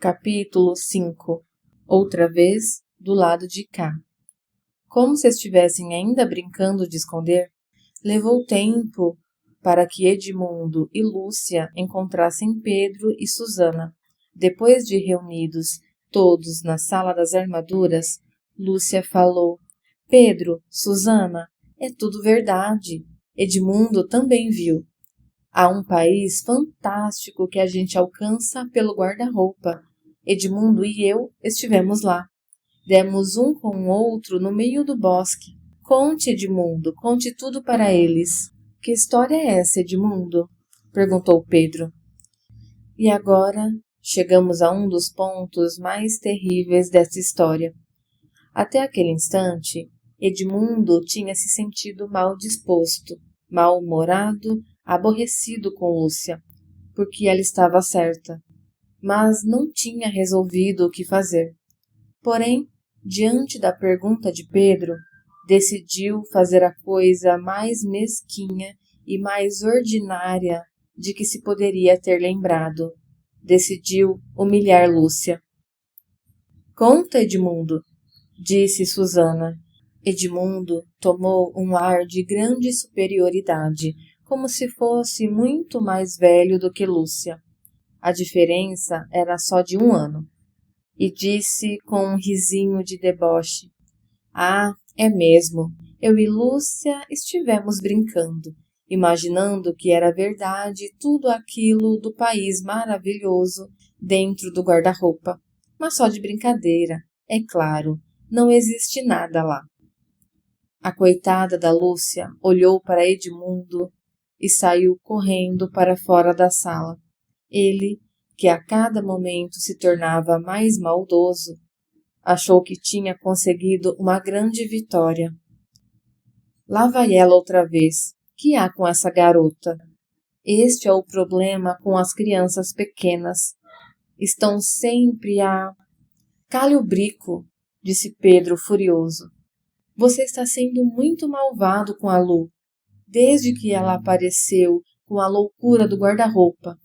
Capítulo 5. Outra vez, do lado de cá. Como se estivessem ainda brincando de esconder, levou tempo para que Edmundo e Lúcia encontrassem Pedro e Susana. Depois de reunidos todos na sala das armaduras, Lúcia falou: Pedro, Susana, é tudo verdade. Edmundo também viu. Há um país fantástico que a gente alcança pelo guarda-roupa. Edmundo e eu estivemos lá. Demos um com o outro no meio do bosque. Conte, Edmundo, conte tudo para eles. Que história é essa, Edmundo? Perguntou Pedro. E agora chegamos a um dos pontos mais terríveis dessa história. Até aquele instante, Edmundo tinha se sentido mal disposto, mal-humorado, aborrecido com Lúcia, porque ela estava certa, mas não tinha resolvido o que fazer. Porém, diante da pergunta de Pedro, decidiu fazer a coisa mais mesquinha e mais ordinária de que se poderia ter lembrado. Decidiu humilhar Lúcia. Conta, Edmundo, disse Susana. Edmundo tomou um ar de grande superioridade, como se fosse muito mais velho do que Lúcia. A diferença era só de 1 ano. E disse com um risinho de deboche: Ah, é mesmo, eu e Lúcia estivemos brincando, imaginando que era verdade tudo aquilo do país maravilhoso dentro do guarda-roupa. Mas só de brincadeira, é claro, não existe nada lá. A coitada da Lúcia olhou para Edmundo e saiu correndo para fora da sala. Ele, que a cada momento se tornava mais maldoso, achou que tinha conseguido uma grande vitória. Lá vai ela outra vez. Que há com essa garota? Este é o problema com as crianças pequenas. Estão sempre a... Cale o brico, disse Pedro furioso. Você está sendo muito malvado com a Lu, desde que ela apareceu com a loucura do guarda-roupa.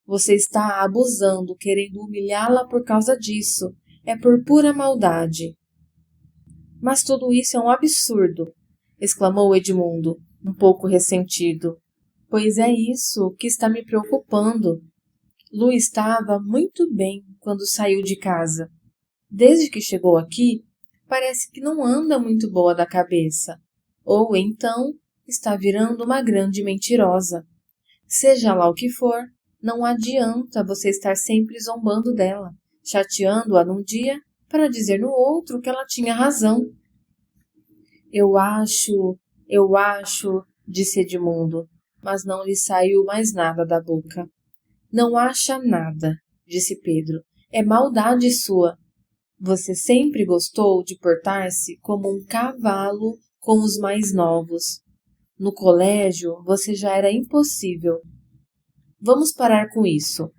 Você está abusando, querendo humilhá-la por causa disso. É por pura maldade. Mas tudo isso é um absurdo, exclamou Edmundo, um pouco ressentido. Pois é isso que está me preocupando. Lu estava muito bem quando saiu de casa. Desde que chegou aqui, parece que não anda muito boa da cabeça. Ou então está virando uma grande mentirosa. Seja lá o que for, não adianta você estar sempre zombando dela, chateando-a num dia para dizer no outro que ela tinha razão. Eu acho, disse Edmundo, mas não lhe saiu mais nada da boca. Não acha nada, disse Pedro. É maldade sua. Você sempre gostou de portar-se como um cavalo com os mais novos. No colégio, você já era impossível. Vamos parar com isso,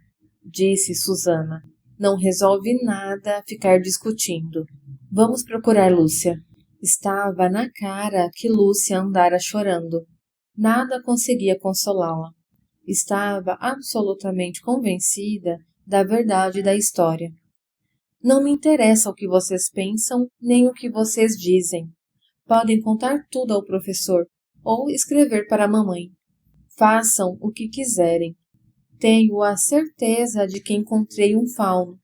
disse Susana. Não resolve nada ficar discutindo. Vamos procurar Lúcia. Estava na cara que Lúcia andara chorando. Nada conseguia consolá-la. Estava absolutamente convencida da verdade da história. Não me interessa o que vocês pensam, nem o que vocês dizem. Podem contar tudo ao professor, ou escrever para a mamãe. Façam o que quiserem. Tenho a certeza de que encontrei um fauno,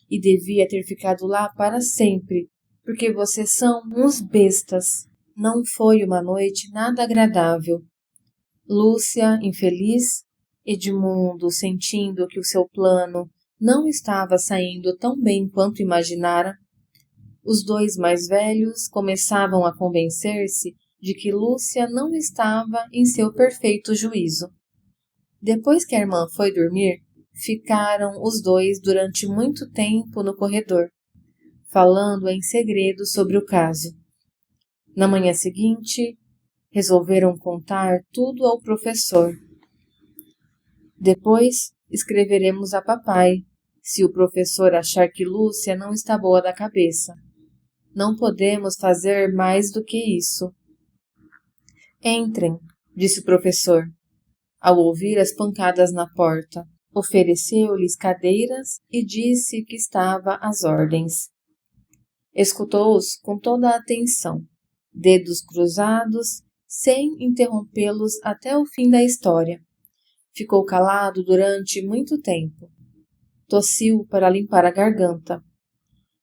e devia ter ficado lá para sempre, porque vocês são uns bestas. Não foi uma noite nada agradável. Lúcia, infeliz, Edmundo, sentindo que o seu plano não estava saindo tão bem quanto imaginara. Os dois mais velhos começavam a convencer-se de que Lúcia não estava em seu perfeito juízo. Depois que a irmã foi dormir, ficaram os dois durante muito tempo no corredor, falando em segredo sobre o caso. Na manhã seguinte, resolveram contar tudo ao professor. Depois, escreveremos a papai, se o professor achar que Lúcia não está boa da cabeça. Não podemos fazer mais do que isso. Entrem, disse o professor, ao ouvir as pancadas na porta. Ofereceu-lhes cadeiras e disse que estava às ordens. Escutou-os com toda a atenção, dedos cruzados, sem interrompê-los até o fim da história. Ficou calado durante muito tempo. Tossiu para limpar a garganta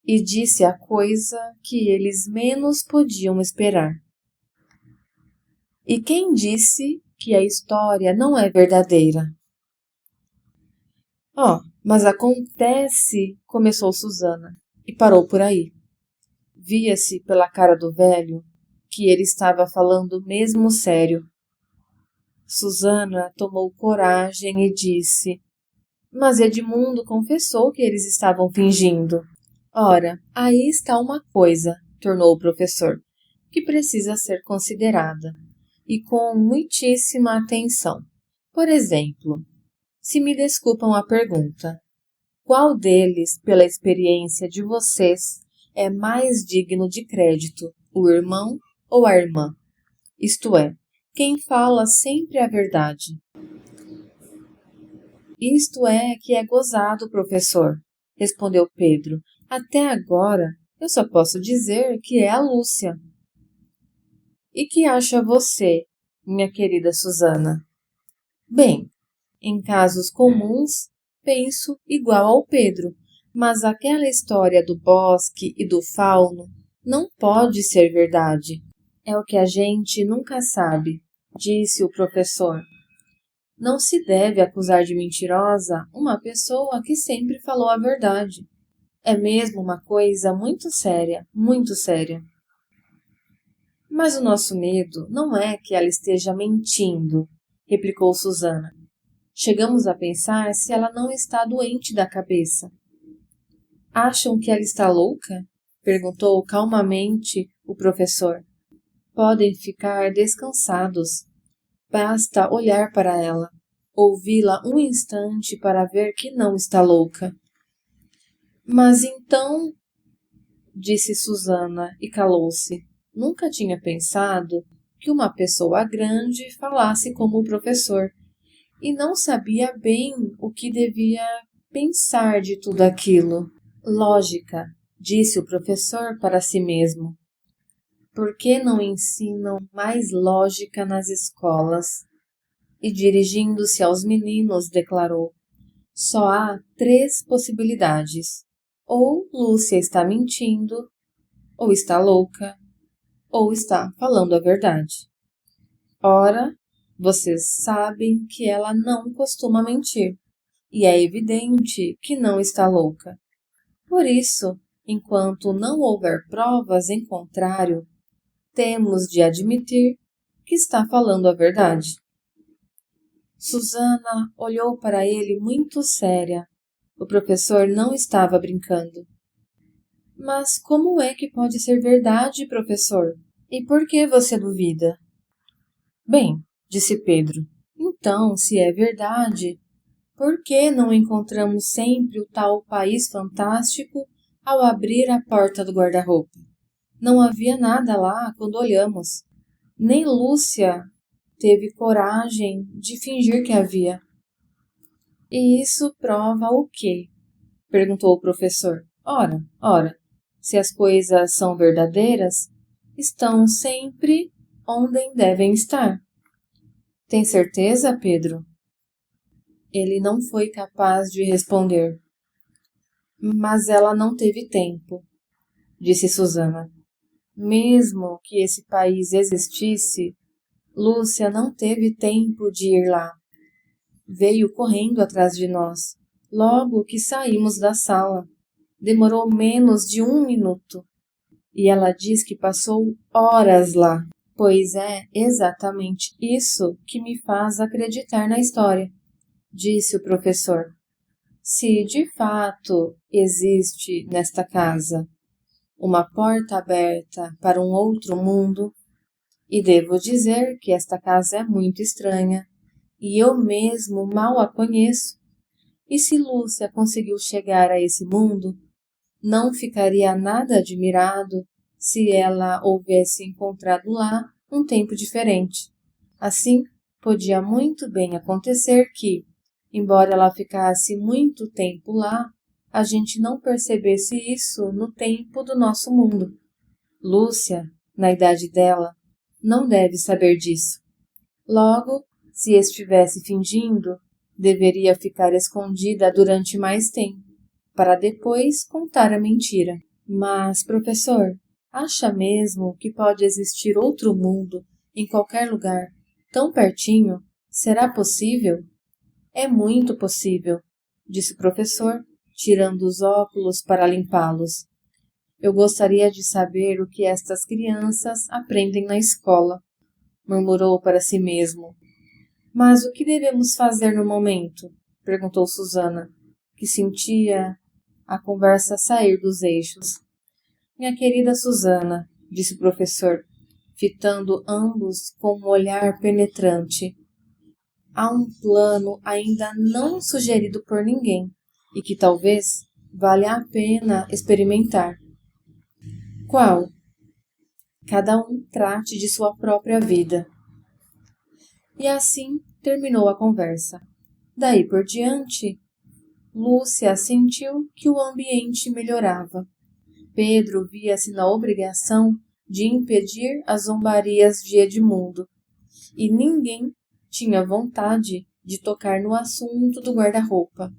e disse a coisa que eles menos podiam esperar. E quem disse que a história não é verdadeira? Mas acontece, começou Susana, e parou por aí. Via-se pela cara do velho que ele estava falando mesmo sério. Susana tomou coragem e disse: Mas Edmundo confessou que eles estavam fingindo. Ora, aí está uma coisa, tornou o professor, que precisa ser considerada, e com muitíssima atenção. Por exemplo, se me desculpam a pergunta, qual deles, pela experiência de vocês, é mais digno de crédito, o irmão ou a irmã? Isto é, quem fala sempre a verdade. Isto é que é gozado, professor, respondeu Pedro. Até agora, eu só posso dizer que é a Lúcia. E que acha você, minha querida Susana? Bem, em casos comuns, penso igual ao Pedro, mas aquela história do bosque e do fauno não pode ser verdade. É o que a gente nunca sabe, disse o professor. Não se deve acusar de mentirosa uma pessoa que sempre falou a verdade. É mesmo uma coisa muito séria, muito séria. Mas o nosso medo não é que ela esteja mentindo, replicou Susana. Chegamos a pensar se ela não está doente da cabeça. Acham que ela está louca? Perguntou calmamente o professor. Podem ficar descansados. Basta olhar para ela, ouvi-la um instante para ver que não está louca. Mas então, disse Susana e calou-se. Nunca tinha pensado que uma pessoa grande falasse como o professor e não sabia bem o que devia pensar de tudo aquilo. Lógica, disse o professor para si mesmo. Por que não ensinam mais lógica nas escolas? E dirigindo-se aos meninos, declarou: Só há 3 possibilidades. Ou Lúcia está mentindo, ou está louca, ou está falando a verdade. Ora, vocês sabem que ela não costuma mentir, e é evidente que não está louca. Por isso, enquanto não houver provas em contrário, temos de admitir que está falando a verdade. Susana olhou para ele muito séria. O professor não estava brincando. Mas como é que pode ser verdade, professor? E por que você duvida? Bem, disse Pedro, então, se é verdade, por que não encontramos sempre o tal país fantástico ao abrir a porta do guarda-roupa? Não havia nada lá quando olhamos. Nem Lúcia teve coragem de fingir que havia. E isso prova o quê? Perguntou o professor. Ora, se as coisas são verdadeiras, estão sempre onde devem estar. Tem certeza, Pedro? Ele não foi capaz de responder. Mas ela não teve tempo, disse Susana. Mesmo que esse país existisse, Lúcia não teve tempo de ir lá. Veio correndo atrás de nós, logo que saímos da sala. Demorou menos de 1 minuto. E ela diz que passou horas lá. Pois é exatamente isso que me faz acreditar na história, disse o professor. Se de fato existe nesta casa uma porta aberta para um outro mundo, e devo dizer que esta casa é muito estranha, e eu mesmo mal a conheço, e se Lúcia conseguiu chegar a esse mundo, não ficaria nada admirado se ela houvesse encontrado lá um tempo diferente. Assim, podia muito bem acontecer que, embora ela ficasse muito tempo lá, a gente não percebesse isso no tempo do nosso mundo. Lúcia, na idade dela, não deve saber disso. Logo, se estivesse fingindo, deveria ficar escondida durante mais tempo, para depois contar a mentira. Mas, professor, acha mesmo que pode existir outro mundo em qualquer lugar, tão pertinho? Será possível? É muito possível, disse o professor, tirando os óculos para limpá-los. Eu gostaria de saber o que estas crianças aprendem na escola, murmurou para si mesmo. Mas o que devemos fazer no momento? Perguntou Susana, que sentia a conversa sair dos eixos. Minha querida Susana, disse o professor, fitando ambos com um olhar penetrante. Há um plano ainda não sugerido por ninguém e que talvez valha a pena experimentar. Qual? Cada um trate de sua própria vida. E assim terminou a conversa. Daí por diante, Lúcia sentiu que o ambiente melhorava. Pedro via-se na obrigação de impedir as zombarias de Edmundo, e ninguém tinha vontade de tocar no assunto do guarda-roupa.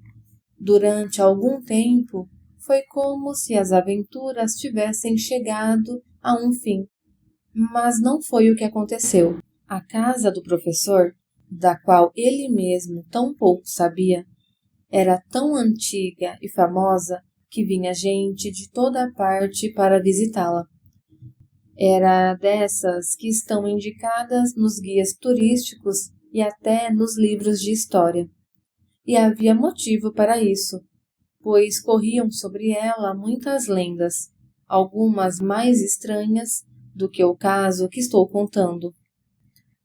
Durante algum tempo, foi como se as aventuras tivessem chegado a um fim, mas não foi o que aconteceu. A casa do professor, da qual ele mesmo tão pouco sabia, era tão antiga e famosa que vinha gente de toda a parte para visitá-la. Era dessas que estão indicadas nos guias turísticos e até nos livros de história. E havia motivo para isso, pois corriam sobre ela muitas lendas, algumas mais estranhas do que o caso que estou contando.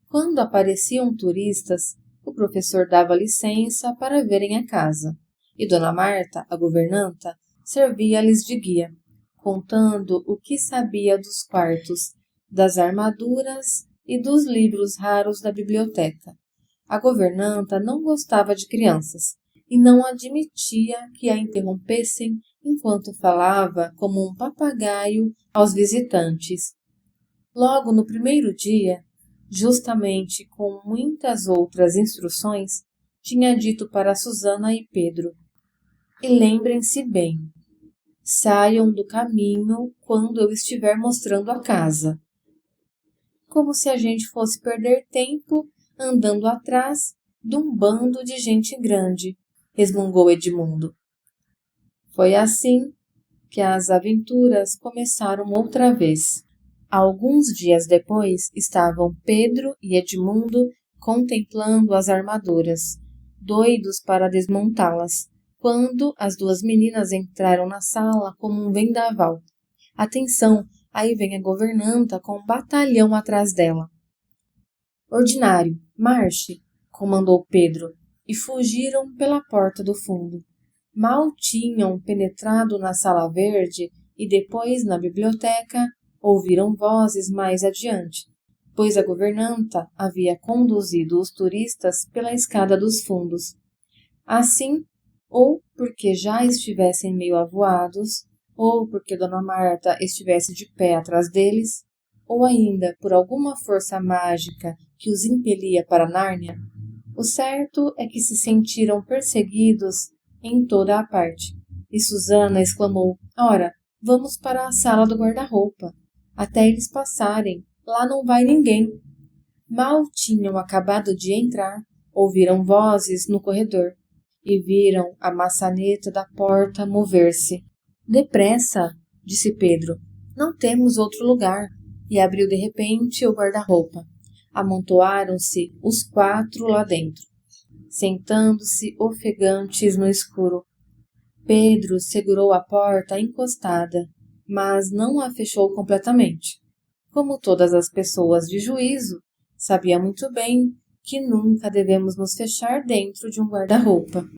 Quando apareciam turistas, o professor dava licença para verem a casa, e Dona Marta, a governanta, servia-lhes de guia, contando o que sabia dos quartos, das armaduras e dos livros raros da biblioteca. A governanta não gostava de crianças e não admitia que a interrompessem enquanto falava como um papagaio aos visitantes. Logo no primeiro dia, justamente com muitas outras instruções, tinha dito para Susana e Pedro: e lembrem-se bem, saiam do caminho quando eu estiver mostrando a casa. Como se a gente fosse perder tempo andando atrás de um bando de gente grande, resmungou Edmundo. Foi assim que as aventuras começaram outra vez. Alguns dias depois, estavam Pedro e Edmundo contemplando as armaduras, doidos para desmontá-las, quando as duas meninas entraram na sala como um vendaval. Atenção, aí vem a governanta com um batalhão atrás dela. Ordinário, marche, comandou Pedro, e fugiram pela porta do fundo. Mal tinham penetrado na sala verde e depois na biblioteca, ouviram vozes mais adiante, pois a governanta havia conduzido os turistas pela escada dos fundos. Assim, ou porque já estivessem meio avoados, ou porque Dona Marta estivesse de pé atrás deles, ou ainda por alguma força mágica que os impelia para Nárnia, o certo é que se sentiram perseguidos em toda a parte. E Susana exclamou: ora, vamos para a sala do guarda-roupa. Até eles passarem, lá não vai ninguém. Mal tinham acabado de entrar, ouviram vozes no corredor e viram a maçaneta da porta mover-se. Depressa, disse Pedro, não temos outro lugar. E abriu de repente o guarda-roupa. Amontoaram-se os 4 lá dentro, sentando-se ofegantes no escuro. Pedro segurou a porta encostada, mas não a fechou completamente. Como todas as pessoas de juízo, sabia muito bem que nunca devemos nos fechar dentro de um guarda-roupa.